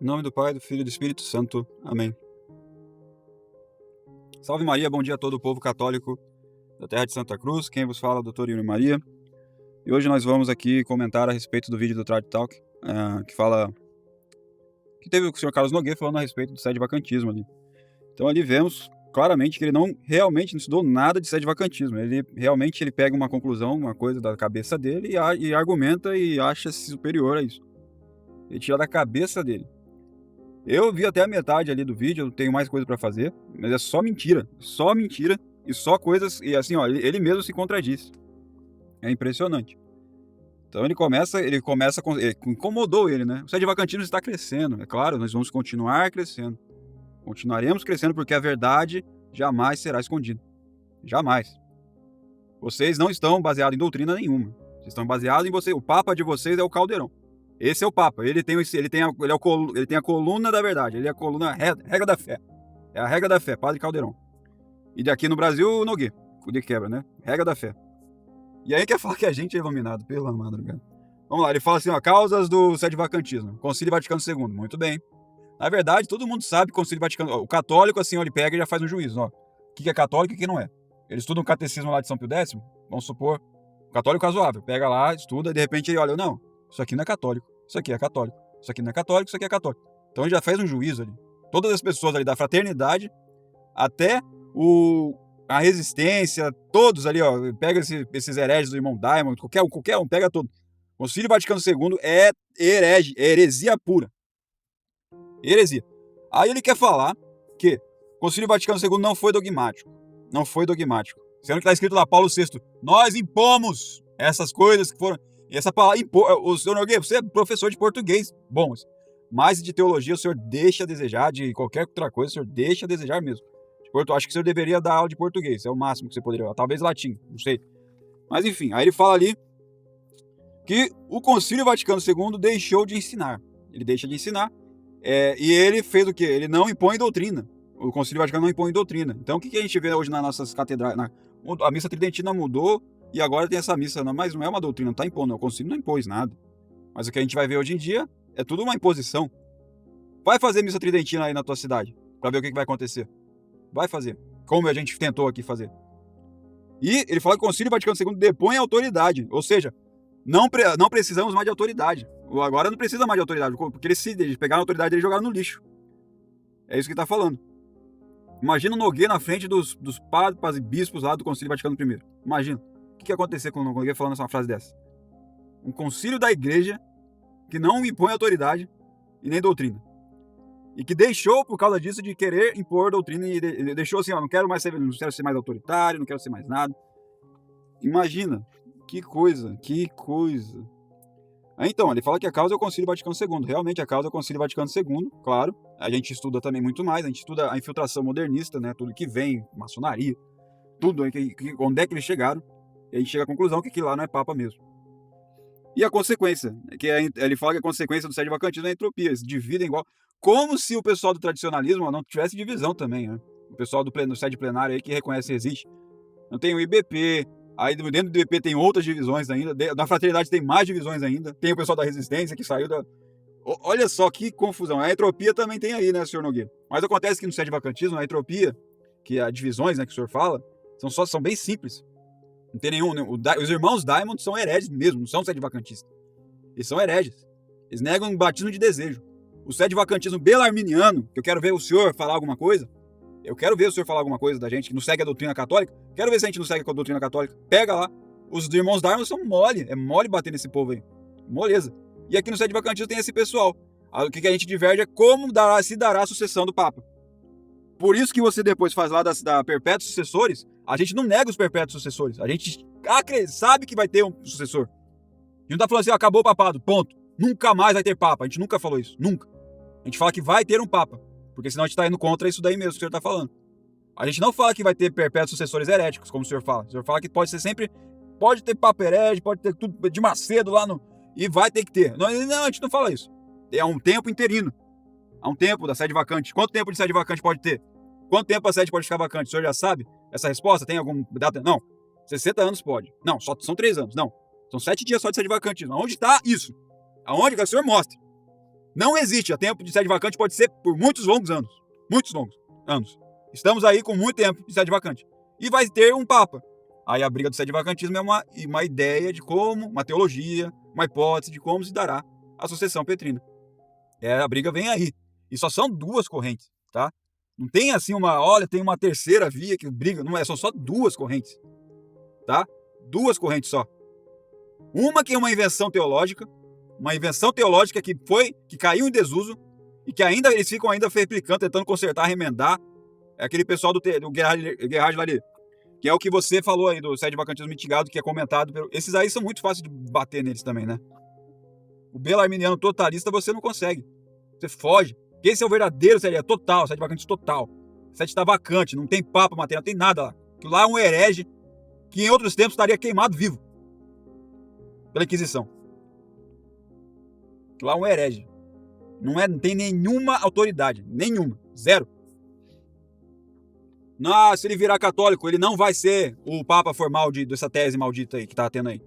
Em nome do Pai, do Filho e do Espírito Santo. Amém. Salve Maria, bom dia a todo o povo católico da terra de Santa Cruz. Quem vos fala é o Dr. Yuri Maria. E hoje nós vamos aqui comentar a respeito do vídeo do Trad Talk, que teve o senhor Carlos Nogueira falando a respeito do sede-vacantismo ali. Então ali vemos claramente que ele realmente não estudou nada de sede-vacantismo. Ele realmente pega uma conclusão, uma coisa da cabeça dele e argumenta e acha-se superior a isso. Ele tira da cabeça dele. Eu vi até a metade ali do vídeo, eu tenho mais coisa pra fazer, mas é só mentira e só coisas, e assim, ó, ele mesmo se contradiz. É impressionante. Então ele incomodou ele, né? O sede-vacantismo está crescendo, é claro, nós vamos continuar crescendo. Continuaremos crescendo porque a verdade jamais será escondida. Jamais. Vocês não estão baseados em doutrina nenhuma. Vocês estão baseados em você. O Papa de vocês é o Caldeirão. Esse é o Papa. Ele tem a coluna da verdade. Ele é a coluna regra da fé. É a regra da fé, Padre Caldeirão. E daqui no Brasil, o Nogueira. O de quebra, né? Regra da fé. E aí quer falar que a gente é iluminado, pela madrugada. Vamos lá, ele fala assim, ó, causas do sede-vacantismo. Concílio Vaticano II. Muito bem. Na verdade, todo mundo sabe que o Concílio Vaticano... O católico, assim, ó, ele pega e já faz um juízo, ó. O que é católico e o que não é. Ele estuda um catecismo lá de São Pio X, vamos supor, católico razoável. Pega lá, estuda, e de repente ele olha, não, isso aqui não é católico, isso aqui é católico, isso aqui não é católico, isso aqui é católico. Então ele já faz um juízo ali. Todas as pessoas ali da fraternidade, até a resistência, todos ali, ó, pega esses hereges do irmão Diamond, qualquer um, pega todo. O Concílio Vaticano II é heresia pura. Heresia. Aí ele quer falar que o Concílio Vaticano II não foi dogmático. Não foi dogmático. Sendo que está escrito lá, Paulo VI, nós impomos essas coisas que foram... E essa palavra, o senhor Nogueira, você é professor de português, bom, mas de teologia o senhor deixa a desejar, de qualquer outra coisa o senhor deixa a desejar mesmo. Acho que o senhor deveria dar aula de português, é o máximo que você poderia, talvez latim, não sei. Mas enfim, aí ele fala ali que o Concílio Vaticano II deixou de ensinar. Ele deixa de ensinar, e ele fez o quê? Ele não impõe doutrina. O Concílio Vaticano não impõe doutrina. Então o que a gente vê hoje nas nossas catedrais? A missa tridentina mudou e agora tem essa missa, mas não é uma doutrina, não está impondo. O Concílio não impôs nada. Mas o que a gente vai ver hoje em dia é tudo uma imposição. Vai fazer missa tridentina aí na tua cidade, para ver o que vai acontecer. Vai fazer. Como a gente tentou aqui fazer. E ele fala que o Concílio Vaticano II depõe a autoridade. Ou seja, não precisamos mais de autoridade. Agora não precisa mais de autoridade, porque eles pegaram a autoridade e jogaram no lixo. É isso que ele está falando. Imagina o Nogueira na frente dos papas e bispos lá do Concílio Vaticano I. Imagina. O que ia acontecer com o Nogueira falando essa frase dessa? Um concílio da igreja que não impõe autoridade e nem doutrina. E que deixou, por causa disso, de querer impor doutrina e deixou assim, ó, não quero ser mais autoritário, não quero ser mais nada. Imagina. Que coisa. Então, ele fala que a causa é o Concílio Vaticano II. Realmente, a causa é o Concílio Vaticano II, claro. A gente estuda também muito mais, a gente estuda a infiltração modernista, né? Tudo que vem, maçonaria, tudo, onde é que eles chegaram. E a gente chega à conclusão que aquilo lá não é papa mesmo. E a consequência, ele fala que a consequência do sede-vacantismo é a entropia, eles dividem igual. Como se o pessoal do tradicionalismo não tivesse divisão também, né? O pessoal do sede plenário aí que reconhece que existe. Não tem o IBP... Aí dentro do IBP tem outras divisões ainda, na fraternidade tem mais divisões ainda, tem o pessoal da resistência que saiu da... Olha só que confusão, a entropia também tem aí, né, senhor Nogueira? Mas acontece que no sede-vacantismo, a entropia, que as divisões, né, que o senhor fala, são bem simples. Não tem nenhum... Os irmãos Diamond são hereges mesmo, não são sede-vacantistas. Eles são hereges. Eles negam um batismo de desejo. O sede-vacantismo belarminiano, que eu quero ver o senhor falar alguma coisa, eu quero ver o senhor falar alguma coisa da gente que não segue a doutrina católica. Quero ver se a gente não segue a doutrina católica. Pega lá. Os irmãos Diamond são mole. É mole bater nesse povo aí. Moleza. E aqui no sede-vacantismo tem esse pessoal. O que a gente diverge é como se dará a sucessão do Papa. Por isso que você depois faz lá da perpétuos sucessores. A gente não nega os perpétuos sucessores. A gente sabe que vai ter um sucessor. A gente não tá falando assim, acabou o papado, ponto. Nunca mais vai ter Papa. A gente nunca falou isso. Nunca. A gente fala que vai ter um Papa. Porque senão a gente está indo contra isso daí mesmo que o senhor está falando. A gente não fala que vai ter perpétuos sucessores heréticos, como o senhor fala. O senhor fala que pode ser sempre... Pode ter Papa herege, pode ter tudo de Macedo lá no... E vai ter que ter. Não, a gente não fala isso. É um tempo interino. Há um tempo da sede vacante. Quanto tempo de sede vacante pode ter? Quanto tempo a sede pode ficar vacante? O senhor já sabe essa resposta? Tem algum data? Não. 60 anos pode. Não, são 3 anos. Não. São 7 dias só de sede vacante. Onde está isso? Aonde que o senhor mostre? Não existe. O tempo de sede vacante pode ser por muitos longos anos. Muitos longos anos. Estamos aí com muito tempo de sede vacante. E vai ter um Papa. Aí a briga do sede vacantismo é uma ideia de como, uma teologia, uma hipótese de como se dará a sucessão petrina. A briga vem aí. E só são duas correntes, tá? Não tem assim tem uma terceira via que briga. Não é, são só duas correntes, tá? Duas correntes só. Uma que é uma invenção teológica que caiu em desuso e que ainda eles ficam ainda replicando, tentando consertar, remendar. É aquele pessoal do Gerhard Lalier, que é o que você falou aí do sede vacantismo mitigado, que é comentado. Esses aí são muito fáceis de bater neles também, né? O belarminiano totalista você não consegue. Você foge. Esse é o verdadeiro sede, é total, sede vacante total. O sede está vacante, não tem papo material, não tem nada lá. Aquilo lá é um herege que em outros tempos estaria queimado vivo pela Inquisição. Aquilo lá é um herege. Não tem nenhuma autoridade. Nenhuma. Zero. Não, se ele virar católico, ele não vai ser o papa formal dessa tese maldita aí que tá tendo aí.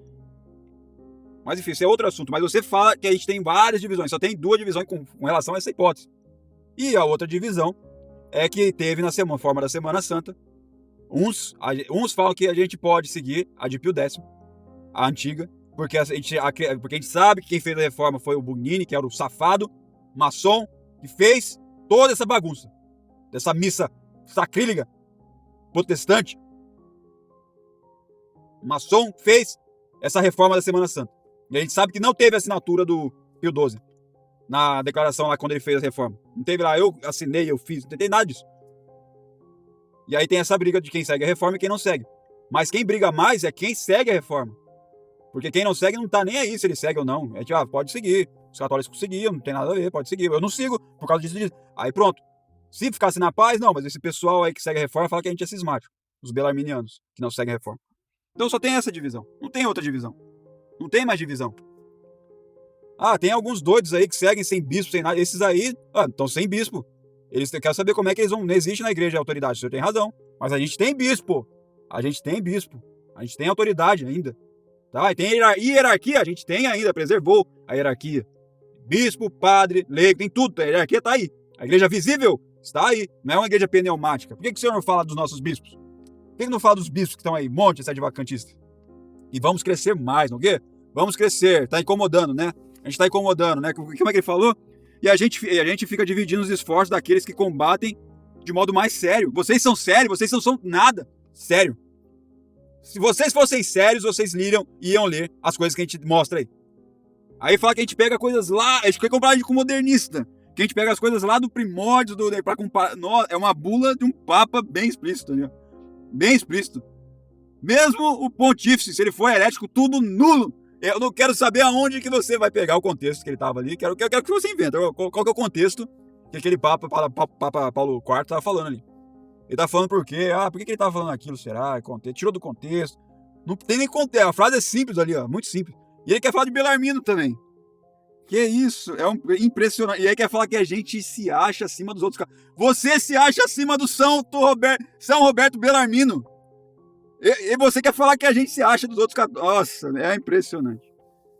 Mas enfim, isso é outro assunto. Mas você fala que a gente tem várias divisões. Só tem duas divisões com relação a essa hipótese. E a outra divisão é que teve na forma da Semana Santa. Uns falam que a gente pode seguir a de Pio X, a antiga, porque a gente sabe que quem fez a reforma foi o Bugnini, que era o safado maçom, que fez toda essa bagunça, dessa missa sacrílega, protestante. O maçom fez essa reforma da Semana Santa. E a gente sabe que não teve assinatura do Pio XII na declaração lá quando ele fez a reforma. Não teve lá, eu assinei, eu fiz, não tem nada disso. E aí tem essa briga de quem segue a reforma e quem não segue. Mas quem briga mais é quem segue a reforma. Porque quem não segue não tá nem aí se ele segue ou não. É tipo, pode seguir. Os católicos seguiam, não tem nada a ver, pode seguir. Eu não sigo por causa disso. Aí pronto. Se ficasse na paz, não, mas esse pessoal aí que segue a reforma fala que a gente é cismático. Os belarminianos, que não seguem a reforma. Então só tem essa divisão. Não tem outra divisão. Não tem mais divisão. Tem alguns doidos aí que seguem sem bispo, sem nada. Esses aí, estão sem bispo. Eles querem saber como é que eles vão. Não existe na igreja a autoridade, o senhor tem razão. Mas a gente tem bispo. A gente tem bispo. A gente tem autoridade ainda. Tá? E tem hierarquia, a gente tem ainda, preservou a hierarquia. Bispo, padre, leigo, tem tudo. A hierarquia está aí. A igreja visível está aí. Não é uma igreja pneumática. Por que o senhor não fala dos nossos bispos? Por que não fala dos bispos que estão aí? Monte de sede vacantista. E vamos crescer mais, não é? Vamos crescer. Tá incomodando, né? A gente tá incomodando, né? Como é que ele falou? E a gente fica dividindo os esforços daqueles que combatem de modo mais sério. Vocês são sérios, vocês não são nada sério. Se vocês fossem sérios, vocês iam ler as coisas que a gente mostra aí. Aí fala que a gente pega coisas lá, a gente quer comparar com modernista. Que a gente pega as coisas lá do primórdio, pra comparar. É uma bula de um papa bem explícito, né? Bem explícito. Mesmo o pontífice, se ele for herético, tudo nulo. Eu não quero saber aonde que você vai pegar o contexto que ele estava ali. Quero que você inventa. Qual que é o contexto que aquele Papa Paulo IV estava falando ali. Ele está falando por quê? Por que ele estava falando aquilo, será? Tirou do contexto. Não tem nem contexto. A frase é simples ali, muito simples. E ele quer falar de Belarmino também. Que isso? Impressionante. E aí quer falar que a gente se acha acima dos outros caras. Você se acha acima do São Roberto Belarmino. E você quer falar que a gente se acha dos outros católicos. Nossa, é impressionante.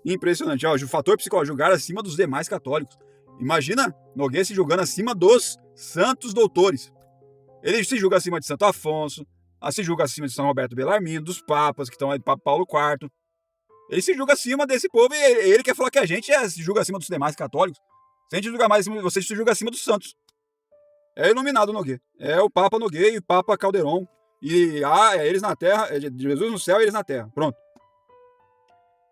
Impressionante. O fator psicológico, julgar acima dos demais católicos. Imagina Nogueira se julgando acima dos santos doutores. Ele se julga acima de Santo Afonso, se julga acima de São Roberto Belarmino, dos papas que estão aí, do Papa Paulo IV. Ele se julga acima desse povo e ele quer falar que a gente se julga acima dos demais católicos. Se a gente julga mais acima, você se julga acima dos santos. É iluminado Nogueira. É o Papa Nogueira e o Papa Calderon. E eles na terra, Jesus no céu e eles na terra. Pronto.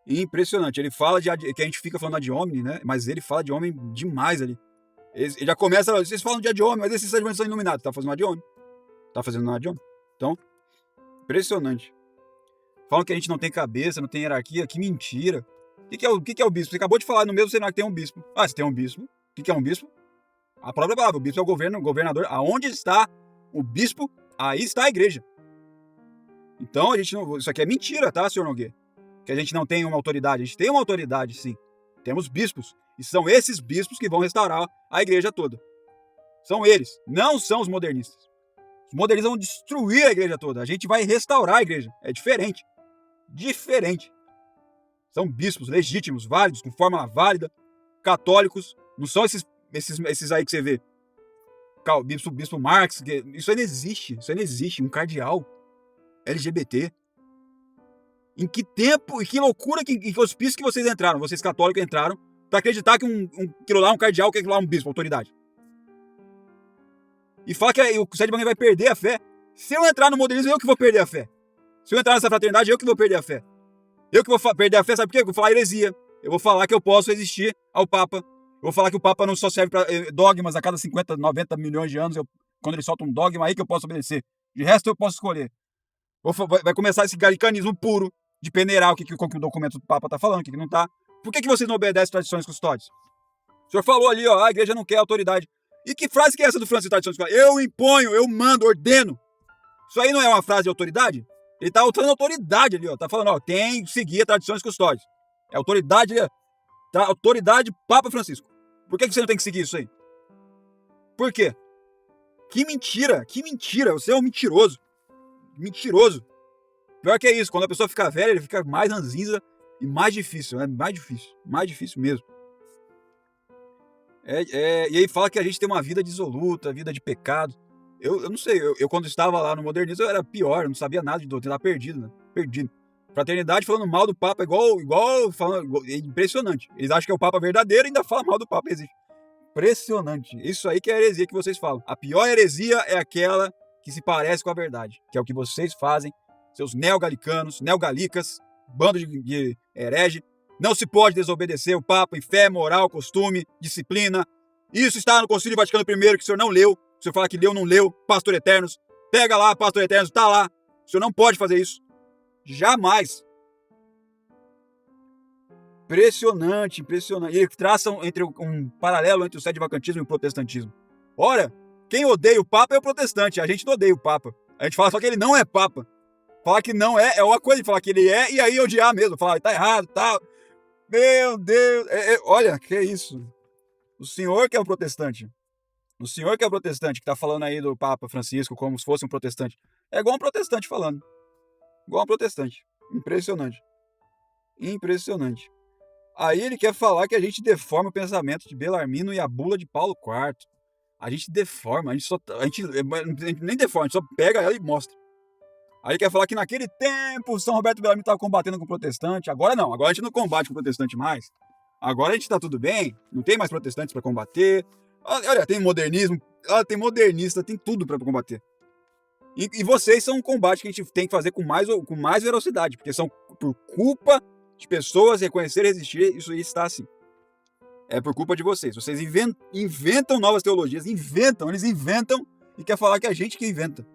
Impressionante. Ele fala que a gente fica falando de homem, né? Mas ele fala de homem demais ali. Ele já começa, vocês falam de homem, mas esses sedimentos são iluminados. Tá fazendo de homem. Tá fazendo nada de homem. Então, impressionante. Falam que a gente não tem cabeça, não tem hierarquia. Que mentira. O que é o bispo? Você acabou de falar no mesmo cenário que tem um bispo. Se tem um bispo. O que é um bispo? A própria palavra. O bispo é o governador. Aonde está o bispo? Aí está a igreja. Então, isso aqui é mentira, tá, senhor Nogueira? Que a gente não tem uma autoridade. A gente tem uma autoridade, sim. Temos bispos. E são esses bispos que vão restaurar a igreja toda. São eles. Não são os modernistas. Os modernistas vão destruir a igreja toda. A gente vai restaurar a igreja. É diferente. Diferente. São bispos legítimos, válidos, com fórmula válida, católicos, Não são esses aí que você vê. Bispo Marx, isso aí não existe. Isso aí não existe. Um cardeal LGBT. Em que tempo, e que loucura, que hospício que vocês entraram, vocês católicos entraram, pra acreditar que aquilo lá é um cardeal, que aquilo lá é um bispo, autoridade. E fala que o Sede Bacantismo vai perder a fé. Se eu entrar no modernismo, eu que vou perder a fé. Se eu entrar nessa fraternidade, eu que vou perder a fé. Eu que vou perder a fé, sabe por quê? Eu vou falar heresia. Eu vou falar que eu posso resistir ao Papa. Eu vou falar que o Papa não só serve para dogmas a cada 50, 90 milhões de anos. Quando ele solta um dogma aí que eu posso obedecer. De resto, eu posso escolher. Vai começar esse galicanismo puro de peneirar o que o documento do Papa está falando, o que não está. Por que vocês não obedecem tradições custódias? O senhor falou ali, ó, a igreja não quer autoridade. E que frase que é essa do Francisco Tradições Custódias? Eu imponho, eu mando, ordeno. Isso aí não é uma frase de autoridade? Ele tá usando autoridade ali, ó. Tá falando, ó, tem que seguir a tradições custódias. É autoridade ali, tá? Autoridade Papa Francisco. Por que você não tem que seguir isso aí? Por quê? Que mentira, que mentira. Você é um mentiroso. Mentiroso. Pior que é isso, quando a pessoa fica velha, ele fica mais ranzinza e mais difícil, né? Mais difícil mesmo. E aí fala que a gente tem uma vida dissoluta, vida de pecado. Eu não sei, eu quando estava lá no modernismo eu era pior, eu não sabia nada de doutrina, estava perdido, né? Perdido. Fraternidade falando mal do Papa, é impressionante. Eles acham que é o Papa verdadeiro e ainda falam mal do Papa, existe. Impressionante. Isso aí que é a heresia que vocês falam. A pior heresia é aquela que se parece com a verdade, que é o que vocês fazem, seus neogalicanos, neogalicas, bando de herege. Não se pode desobedecer o Papa em fé, moral, costume, disciplina. Isso está no Concílio Vaticano I, que o senhor não leu. O senhor fala que leu, não leu. Pastor Eternos. Pega lá, Pastor Eternos, está lá. O senhor não pode fazer isso. Jamais. Impressionante, impressionante. E eles traçam um paralelo entre o sedevacantismo e o protestantismo. Ora, quem odeia o Papa é o protestante. A gente não odeia o Papa. A gente fala só que ele não é Papa. Falar que não é uma coisa de falar que ele é e aí odiar mesmo. Falar, tá errado, tal. Meu Deus. Olha, que é isso. O senhor que é o protestante. O senhor que é o protestante, que tá falando aí do Papa Francisco como se fosse um protestante. É igual um protestante falando. Igual um protestante. Impressionante. Impressionante. Aí ele quer falar que a gente deforma o pensamento de Belarmino e a bula de Paulo IV. A gente deforma, a gente nem deforma, a gente só pega ela e mostra. Aí quer falar que naquele tempo São Roberto Bellarmino estava combatendo com o protestante. Agora não, agora a gente não combate com o protestante mais. Agora a gente está tudo bem, não tem mais protestantes para combater. Olha, tem modernismo, tem modernista, tem tudo para combater. E vocês são um combate que a gente tem que fazer com mais velocidade, porque são por culpa de pessoas reconhecer e resistir, isso aí está assim. É por culpa de vocês. Vocês inventam novas teologias, eles inventam e quer falar que é a gente que inventa.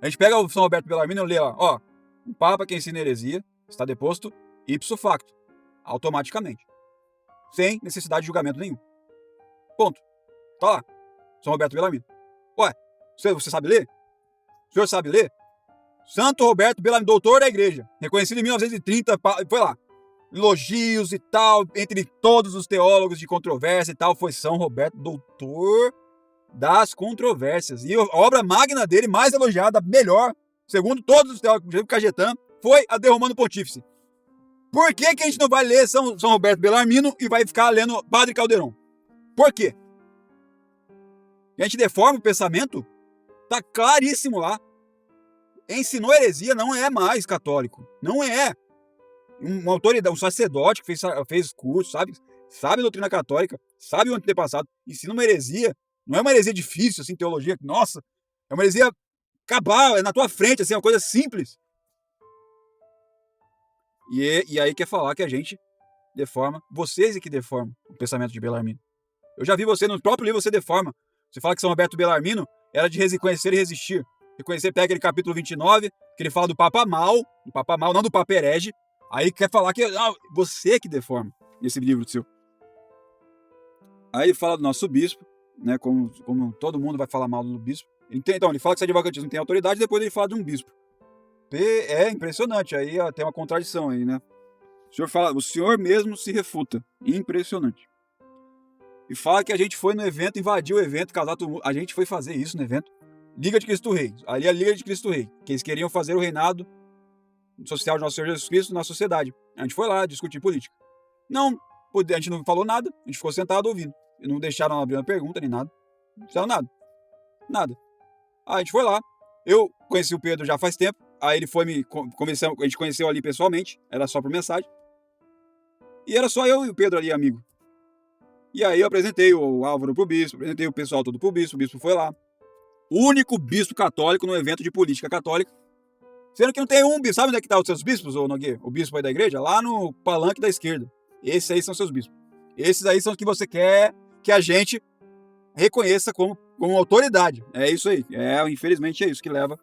A gente pega o São Roberto Bellarmino e lê, ó, um Papa que ensina heresia está deposto ipso facto, automaticamente, sem necessidade de julgamento nenhum. Ponto. Tá lá, São Roberto Bellarmino. Ué, você sabe ler? O senhor sabe ler? Santo Roberto Bellarmino, doutor da igreja, reconhecido em 1930, foi lá. Elogios e tal, entre todos os teólogos de controvérsia e tal, foi São Roberto, doutor das controvérsias. E a obra magna dele, mais elogiada, melhor, segundo todos os teólogos, inclusive Cajetan, foi a De Romano Pontífice. Por que a gente não vai ler São Roberto Bellarmino e vai ficar lendo Padre Calderon? Por quê? A gente deforma o pensamento? Tá claríssimo lá. Ensinou heresia, não é mais católico. Não é. Uma autoridade, um sacerdote que fez curso, sabe a doutrina católica, sabe o antepassado, ensina uma heresia. Não é uma heresia difícil, assim, teologia, nossa, é uma heresia cabal, é na tua frente, assim, uma coisa simples. E aí quer falar que a gente deforma, vocês é que deformam o pensamento de Bellarmino. Eu já vi você, no próprio livro você deforma. Você fala que São Roberto Bellarmino era de reconhecer e resistir. Reconhecer, pega aquele capítulo 29, que ele fala do Papa mal, não do Papa herege. Aí quer falar que você que deforma esse livro seu. Aí ele fala do nosso bispo, né, como todo mundo vai falar mal do bispo. Então, ele fala que sedevacantismo não tem autoridade, depois ele fala de um bispo. É impressionante, aí tem uma contradição aí, né? O senhor mesmo se refuta. Impressionante. E fala que a gente foi no evento, invadiu o evento, casar todo mundo. A gente foi fazer isso no evento. Liga de Cristo Rei. Ali é a Liga de Cristo Rei. Que eles queriam fazer o reinado social de nosso Senhor Jesus Cristo na sociedade. A gente foi lá discutir política. Não, a gente não falou nada, a gente ficou sentado ouvindo. Não deixaram abrir uma pergunta nem nada. Não fizeram nada. Nada. Aí a gente foi lá. Eu conheci o Pedro já faz tempo. Aí ele foi me conversando. A gente conheceu ali pessoalmente. Era só por mensagem. E era só eu e o Pedro ali, amigo. E aí eu apresentei o Álvaro pro bispo. Apresentei o pessoal todo pro bispo. O bispo foi lá. O único bispo católico no evento de política católica. Sendo que não tem um bispo. Sabe onde é que tá os seus bispos, ô Nogueira? O bispo aí da igreja? Lá no palanque da esquerda. Esses aí são seus bispos. Esses aí são os que você quer que a gente reconheça como autoridade. É isso aí. Infelizmente é isso que leva.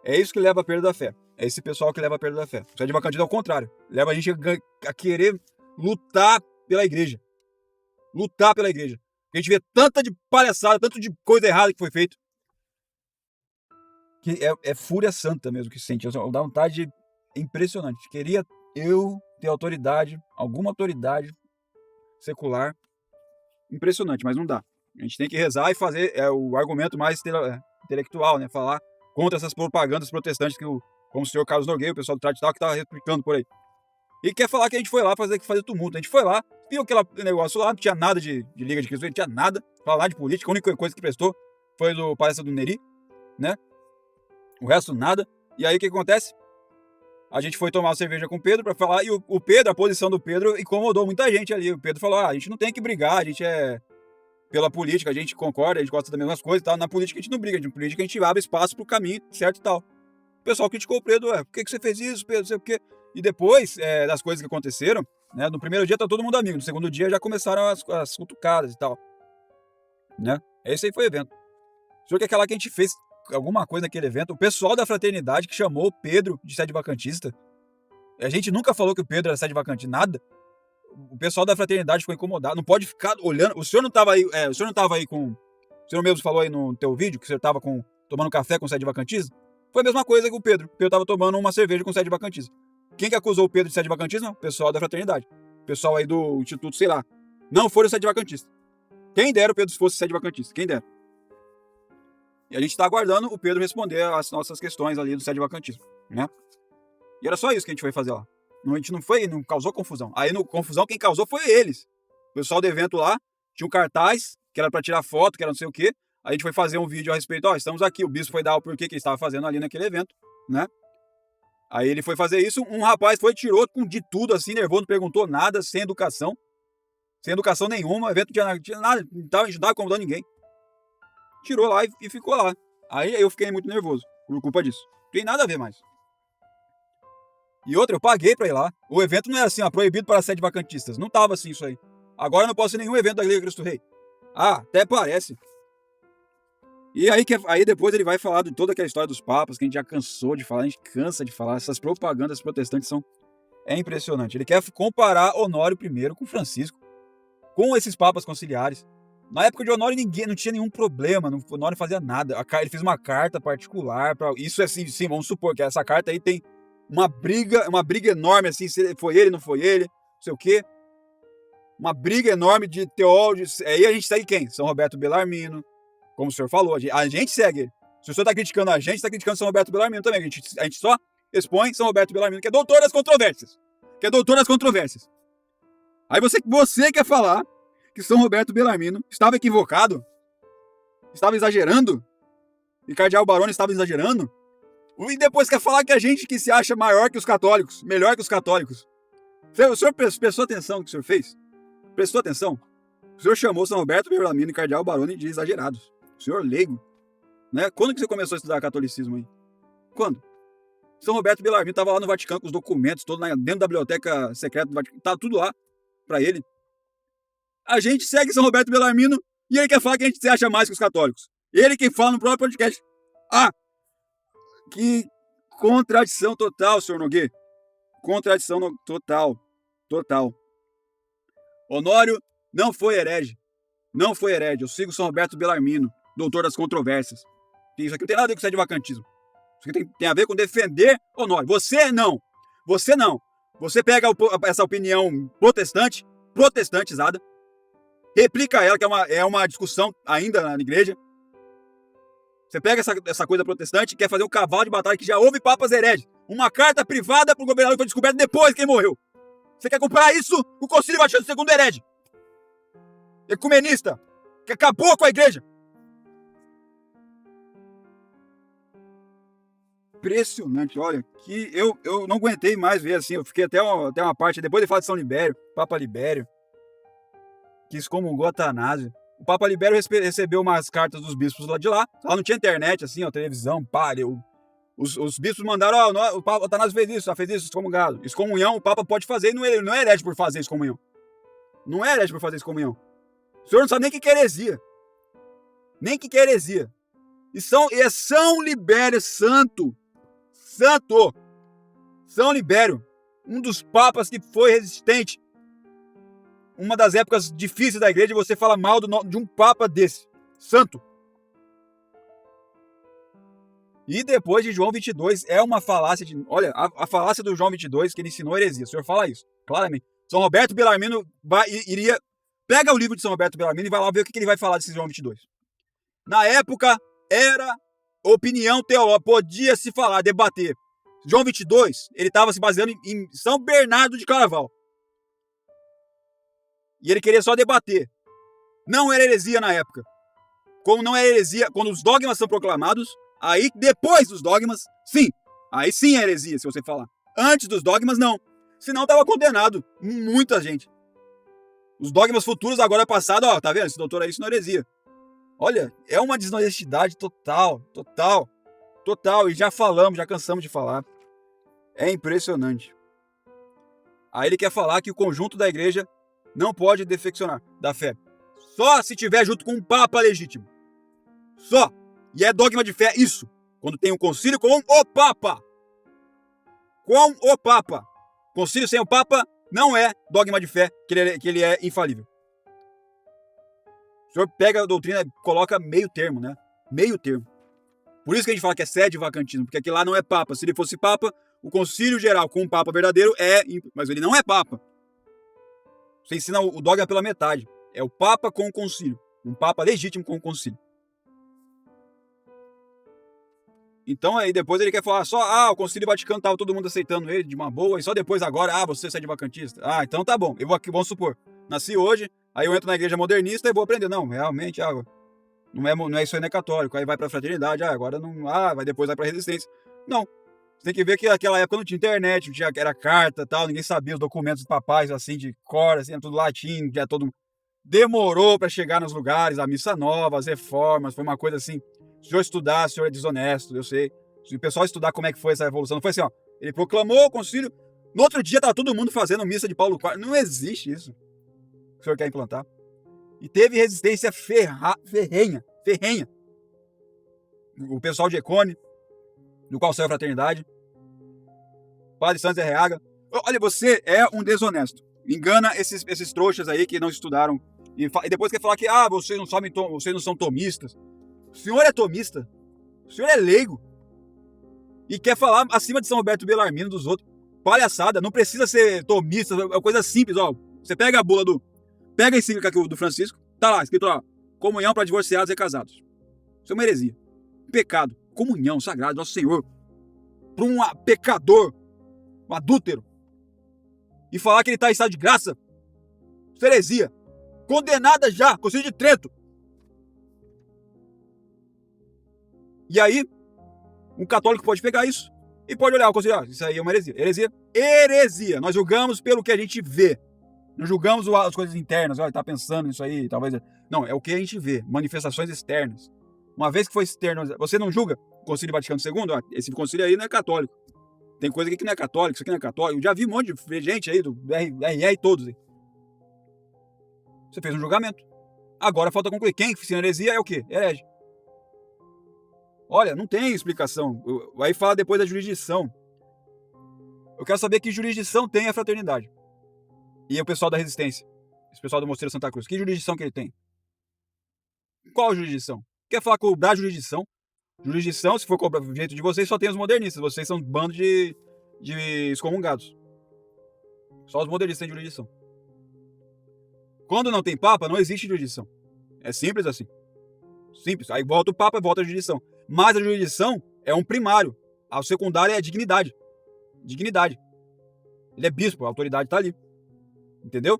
É isso que leva a perda da fé. É esse pessoal que leva a perda da fé. O Sede Vacantismo é o contrário. Leva a gente a querer lutar pela igreja. Lutar pela igreja. A gente vê tanta de palhaçada, tanto de coisa errada que foi feito. Que é fúria santa mesmo que se sente. Dá vontade impressionante. Queria eu ter autoridade, alguma autoridade secular. Impressionante, mas não dá. A gente tem que rezar e fazer o argumento mais intelectual, né? Falar contra essas propagandas protestantes como o senhor Carlos Nogueira, o pessoal do Tradital, que estava replicando por aí. E quer falar que a gente foi lá fazer tumulto. A gente foi lá, viu aquele negócio lá, não tinha nada de Liga de Cristo, não tinha nada, falar de política. A única coisa que prestou foi a palestra do Neri, né? O resto, nada. E aí, o que acontece? A gente foi tomar uma cerveja com o Pedro para falar, e o Pedro, a posição do Pedro incomodou muita gente ali. O Pedro falou, a gente não tem que brigar, a gente é pela política, a gente concorda, a gente gosta das mesmas coisas e tal. Na política a gente não briga, na política a gente abre espaço pro caminho certo e tal. O pessoal criticou o Pedro, por que você fez isso, Pedro, não sei o quê. E depois das coisas que aconteceram, né, no primeiro dia tá todo mundo amigo, no segundo dia já começaram as cutucadas e tal. Né? Esse aí foi o evento. Só que aquela que a gente fez alguma coisa naquele evento, o pessoal da fraternidade que chamou o Pedro de sede vacantista, a gente nunca falou que o Pedro era sede vacante, nada. O pessoal da fraternidade ficou incomodado, não pode ficar olhando. O senhor não estava aí, com. O senhor mesmo falou aí no teu vídeo que o senhor estava tomando café com sede vacantista? Foi a mesma coisa que o Pedro. O Pedro estava tomando uma cerveja com sede vacantista. Quem que acusou o Pedro de sede vacantismo? O pessoal da fraternidade. O pessoal aí do instituto, sei lá. Não foram sede vacantista. Quem dera o Pedro fosse sede vacantista. Quem dera. E a gente está aguardando o Pedro responder as nossas questões ali do sede vacantismo, né? E era só isso que a gente foi fazer lá. A gente não causou confusão. Aí, confusão, quem causou foi eles. O pessoal do evento lá tinha um cartaz, que era para tirar foto, que era não sei o quê. Aí a gente foi fazer um vídeo a respeito, estamos aqui. O bispo foi dar o porquê que ele estava fazendo ali naquele evento, né? Aí ele foi fazer isso, um rapaz tirou de tudo, assim, nervoso, não perguntou nada, sem educação. Sem educação nenhuma, o evento não tinha nada, não estava incomodando ninguém. Tirou lá e ficou lá. Aí eu fiquei muito nervoso, por culpa disso. Não tem nada a ver mais. E outra, eu paguei pra ir lá. O evento não era assim, proibido para sede vacantistas. Não tava assim isso aí. Agora eu não posso ir em nenhum evento da Igreja Cristo Rei. Até parece. E aí depois ele vai falar de toda aquela história dos papas, que a gente já cansou de falar, a gente cansa de falar. Essas propagandas protestantes é impressionante. Ele quer comparar Honório I com Francisco, com esses papas conciliares. Na época de Honório não tinha nenhum problema, Honório não fazia nada. Ele fez uma carta particular, isso é assim, sim, vamos supor que essa carta aí tem uma briga enorme, assim, se foi ele, não foi ele, não sei o quê. Uma briga enorme de teólogos. Aí a gente segue quem? São Roberto Bellarmino, como o senhor falou. A gente segue ele. Se o senhor está criticando a gente, está criticando São Roberto Bellarmino também. A gente só expõe São Roberto Bellarmino, que é doutor das controvérsias. Aí você quer falar que São Roberto Bellarmino estava equivocado? Estava exagerando? E Cardeal Baroni estava exagerando? E depois quer falar que a gente que se acha maior que os católicos, melhor que os católicos. O senhor prestou atenção no que o senhor fez? Prestou atenção? O senhor chamou São Roberto Bellarmino e Cardeal Baroni de exagerados. O senhor leigo. Né? Quando que você começou a estudar catolicismo aí? Quando? São Roberto Bellarmino estava lá no Vaticano com os documentos todos dentro da biblioteca secreta do Vaticano. Tá tudo lá para ele. A gente segue São Roberto Bellarmino e ele quer falar que a gente se acha mais que os católicos. Ele quem fala no próprio podcast. Que contradição total, senhor Nogueira. Contradição total. Honório não foi herege. Eu sigo São Roberto Bellarmino, doutor das controvérsias. Isso aqui não tem nada a ver com sede vacantismo. Isso aqui tem a ver com defender Honório. Você não. Você pega essa opinião protestantizada, replica ela, que é uma discussão ainda na igreja. Você pega essa coisa protestante e quer fazer um cavalo de batalha que já houve papas hereges. Uma carta privada para o governador que foi descoberta depois que ele morreu. Você quer comparar isso com o Concílio Vaticano II herege? ecumenista, que acabou com a igreja. Impressionante, olha, que eu não aguentei mais ver assim, eu fiquei até uma parte, depois de falar de São Libério, Papa Libério, que excomungou Atanásio. O Papa Libério recebeu umas cartas dos bispos lá de lá não tinha internet, assim, ó, televisão, os bispos mandaram, ó, o Atanásio fez isso, excomungado. Excomunhão o Papa pode fazer, e não é herege por fazer excomunhão. Não é herege por fazer excomunhão. O senhor não sabe nem o que é heresia. Nem o que é heresia. E é São Libério Santo. São Libério, um dos papas que foi resistente. Uma das épocas difíceis da igreja, você fala mal de um papa desse, santo. E depois de João 22, é uma falácia olha, a falácia do João 22, que ele ensinou heresia. O senhor fala isso, claramente. São Roberto Bellarmino pega o livro de São Roberto Bellarmino e vai lá ver o que ele vai falar desse João 22. Na época, era opinião teológica, podia se falar, debater. João 22, ele estava se baseando em São Bernardo de Claraval. E ele queria só debater. Não era heresia na época. Como não era heresia, quando os dogmas são proclamados, aí depois dos dogmas, sim. Aí sim é heresia, se você falar. Antes dos dogmas, não. Senão estava condenado. Muita gente. Os dogmas futuros, agora passado, ó, tá vendo? Esse doutor aí, isso não é heresia. Olha, é uma desonestidade total. E já cansamos de falar. É impressionante. Aí ele quer falar que o conjunto da igreja não pode defeccionar da fé. Só se tiver junto com um papa legítimo. Só. E é dogma de fé isso. Quando tem um concílio com o papa. Com o papa. Concílio sem o papa não é dogma de fé, que ele é infalível. O senhor pega a doutrina e coloca meio termo, né? Meio termo. Por isso que a gente fala que é sede vacantismo, porque aqui lá não é papa. Se ele fosse papa, o concílio geral com um papa verdadeiro mas ele não é papa. Você ensina o dogma pela metade. É o papa com o concílio. Um papa legítimo com o concílio. Então aí depois ele quer falar só, o concílio Vaticano tava todo mundo aceitando ele de uma boa, e só depois agora, você é sede vacantista. Então tá bom. Eu vou aqui, vamos supor, nasci hoje, aí eu entro na igreja modernista e vou aprender. Não, realmente, não é isso aí, não é católico. Aí vai pra fraternidade, agora não, depois vai pra resistência. Não. Você tem que ver que naquela época não tinha internet, não tinha, era carta, tal, ninguém sabia os documentos dos papais, assim, de cor, assim, tudo latim, já todo. Demorou para chegar nos lugares, a missa nova, as reformas, foi uma coisa assim. Se o senhor estudar, o senhor é desonesto, eu sei. Se o pessoal estudar como é que foi essa revolução, não foi assim, ó. Ele proclamou o concílio, no outro dia tava todo mundo fazendo missa de Paulo IV. Não existe isso. O senhor quer implantar. E teve resistência ferrenha. O pessoal de Econe, do qual saiu a fraternidade. Padre Santos Reaga. Olha, você é um desonesto. Engana esses trouxas aí que não estudaram. E depois quer falar que, vocês não são tomistas. O senhor é tomista. O senhor é leigo. E quer falar acima de São Roberto Bellarmino dos outros. Palhaçada. Não precisa ser tomista. É coisa simples, ó. Você pega a bula Pega a encíclica do Francisco. Tá lá, escrito lá. Comunhão para divorciados e casados. Isso é uma heresia. Pecado. Comunhão sagrada, nosso Senhor. Para um pecador. Um adúltero. E falar que ele está em estado de graça. Isso é heresia. Condenada já. Concílio de Trento. E aí, um católico pode pegar isso e pode olhar o concílio. Isso aí é uma heresia. Heresia. Nós julgamos pelo que a gente vê. Não julgamos as coisas internas. Olha, tá pensando nisso aí, talvez. Não, é o que a gente vê. Manifestações externas. Uma vez que foi externo, você não julga o Concílio Vaticano II? Esse concílio aí não é católico. Tem coisa aqui que não é católico, isso aqui não é católico. Eu já vi um monte de gente aí, do RR todos aí. Você fez um julgamento. Agora falta concluir. Quem ensina heresia é o quê? Herege. Olha, não tem explicação. Aí fala depois da jurisdição. Eu quero saber que jurisdição tem a fraternidade. E o pessoal da resistência. Esse pessoal do Mosteiro Santa Cruz. Que jurisdição que ele tem? Qual jurisdição? Quer falar cobrar jurisdição? Jurisdição, se for cobrar do jeito de vocês, só tem os modernistas. Vocês são um bando de excomungados. Só os modernistas têm jurisdição. Quando não tem papa, não existe jurisdição. É simples assim. Simples. Aí volta o papa e volta a jurisdição. Mas a jurisdição é um primário. A secundária é dignidade. Dignidade. Ele é bispo, a autoridade está ali. Entendeu?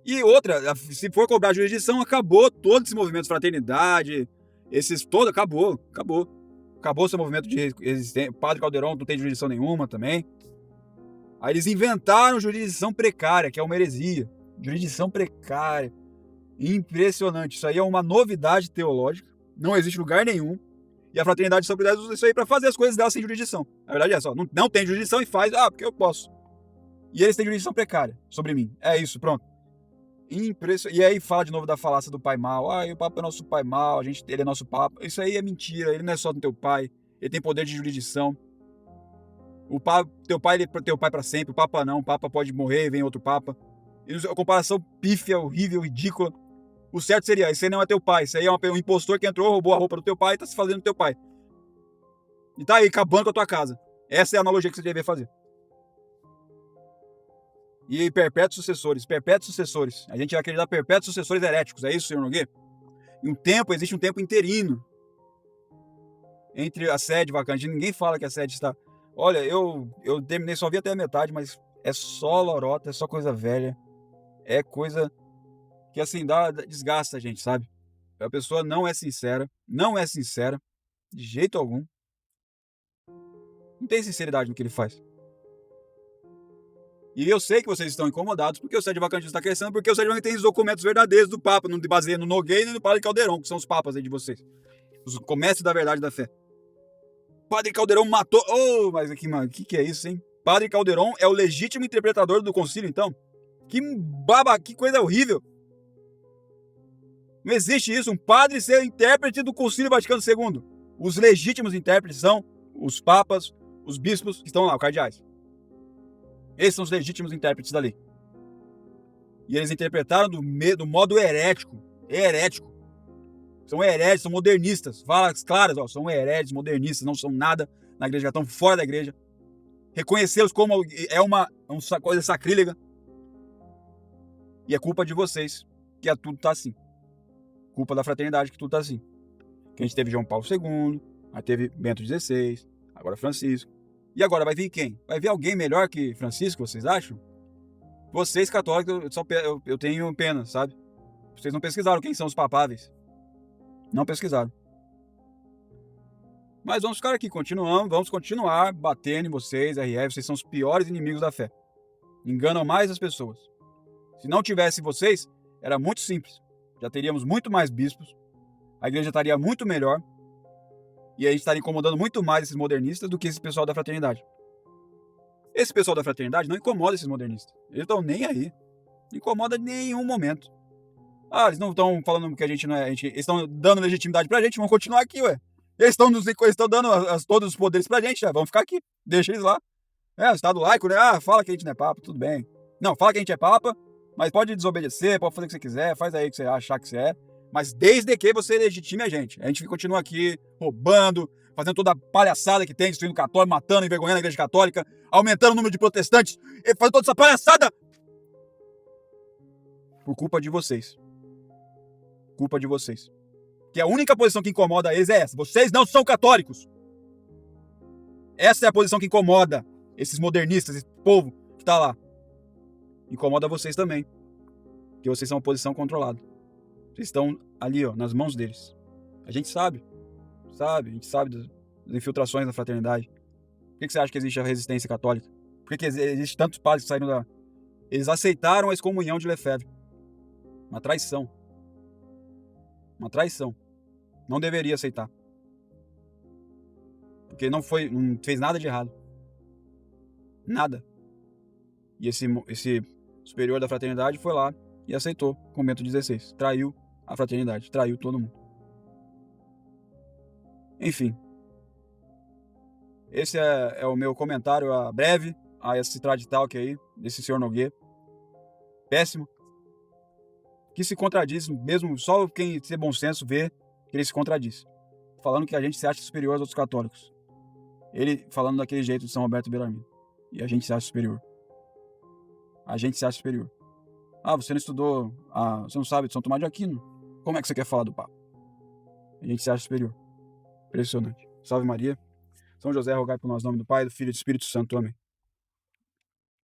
E outra, se for cobrar jurisdição, acabou todo esse movimento de fraternidade, acabou. Acabou esse movimento de resistência. Padre Caldeirão não tem jurisdição nenhuma também. Aí eles inventaram jurisdição precária, que é uma heresia. Jurisdição precária. Impressionante. Isso aí é uma novidade teológica. Não existe lugar nenhum. E a fraternidade de São Piedade usa isso aí para fazer as coisas dela sem jurisdição. Na verdade é só, não tem jurisdição e faz, porque eu posso. E eles têm jurisdição precária sobre mim. É isso, pronto. E aí fala de novo da falácia do pai mal. O Papa é nosso pai mal, ele é nosso Papa. Isso aí é mentira, ele não é só do teu pai. Ele tem poder de jurisdição. Teu pai ele é teu pai para sempre, o Papa não. O Papa pode morrer e vem outro Papa. A comparação pífia, horrível, ridícula. O certo seria, esse aí não é teu pai. Isso aí é um impostor que entrou, roubou a roupa do teu pai e tá se fazendo do teu pai. E tá aí, acabando com a tua casa. Essa é a analogia que você deveria fazer. E perpétuos sucessores. A gente vai acreditar perpétuos sucessores heréticos. É isso, senhor Nogueira? Existe um tempo interino entre a sede vacante. Ninguém fala que a sede está... Olha, eu terminei, só vi até a metade, mas é só lorota, é só coisa velha. É coisa que, assim, desgasta a gente, sabe? A pessoa não é sincera, de jeito algum. Não tem sinceridade no que ele faz. E eu sei que vocês estão incomodados porque o sede vacante está crescendo, porque o sede vacante tem os documentos verdadeiros do Papa, não baseia no Nogueira nem no Padre Caldeirão, que são os papas aí de vocês. Os comércios da verdade da fé. Padre Caldeirão matou... mas aqui, mano, o que é isso, hein? Padre Caldeirão é o legítimo interpretador do concílio, então? Que coisa horrível. Não existe isso, um padre ser intérprete do concílio Vaticano II. Os legítimos intérpretes são os papas, os bispos que estão lá, os cardeais. Esses são os legítimos intérpretes da lei. E eles interpretaram do modo herético. São hereges, são modernistas. Falas claras, são hereges, modernistas, não são nada na igreja, já estão fora da igreja. Reconhecê-los como uma coisa sacrílega. E é culpa de vocês que tudo tá assim. Culpa da fraternidade que tudo tá assim. Que a gente teve João Paulo II, aí teve Bento XVI, agora Francisco. E agora vai vir quem? Vai vir alguém melhor que Francisco, vocês acham? Vocês católicos, eu tenho pena, sabe? Vocês não pesquisaram quem são os papáveis. Não pesquisaram. Mas vamos ficar aqui, vamos continuar batendo em vocês, RF, vocês são os piores inimigos da fé. Enganam mais as pessoas. Se não tivesse vocês, era muito simples. Já teríamos muito mais bispos, a igreja estaria muito melhor, e a gente estaria incomodando muito mais esses modernistas do que esse pessoal da fraternidade. Esse pessoal da fraternidade não incomoda esses modernistas. Eles estão nem aí. Não incomoda em nenhum momento. Eles não estão falando que a gente não é... Eles estão dando legitimidade pra gente, vamos continuar aqui, ué. Eles estão dando todos os poderes pra gente, vamos ficar aqui. Deixa eles lá. O Estado laico, né? Fala que a gente não é papa, tudo bem. Não, fala que a gente é papa, mas pode desobedecer, pode fazer o que você quiser, faz aí o que você achar que você é. Mas desde que você legitime a gente. A gente continua aqui roubando, fazendo toda a palhaçada que tem, destruindo católico, matando, envergonhando a igreja católica, aumentando o número de protestantes, fazendo toda essa palhaçada. Por culpa de vocês. Culpa de vocês. Que a única posição que incomoda eles é essa. Vocês não são católicos. Essa é a posição que incomoda esses modernistas, esse povo que tá lá. Incomoda vocês também. Porque vocês são uma posição controlada. Vocês estão ali, nas mãos deles. A gente sabe. A gente sabe das infiltrações na fraternidade. Por que você acha que existe a resistência católica? Por que existe tantos padres que saíram da... Eles aceitaram a excomunhão de Lefebvre. Uma traição. Não deveria aceitar. Porque não fez nada de errado. Nada. E esse superior da fraternidade foi lá e aceitou com Bento XVI. Traiu a fraternidade, traiu todo mundo. Enfim. Esse é o meu comentário breve a esse trad talk aí, desse senhor Nogueira. Péssimo. Que se contradiz, mesmo só quem tem bom senso vê que ele se contradiz. Falando que a gente se acha superior aos outros católicos. Ele falando daquele jeito de São Roberto Bellarmino. E a gente se acha superior. Você não estudou, você não sabe de São Tomás de Aquino. Como é que você quer falar do Papa? A gente se acha superior. Impressionante. Salve Maria. São José, rogai por nós, em nome do Pai, do Filho e do Espírito Santo. Amém.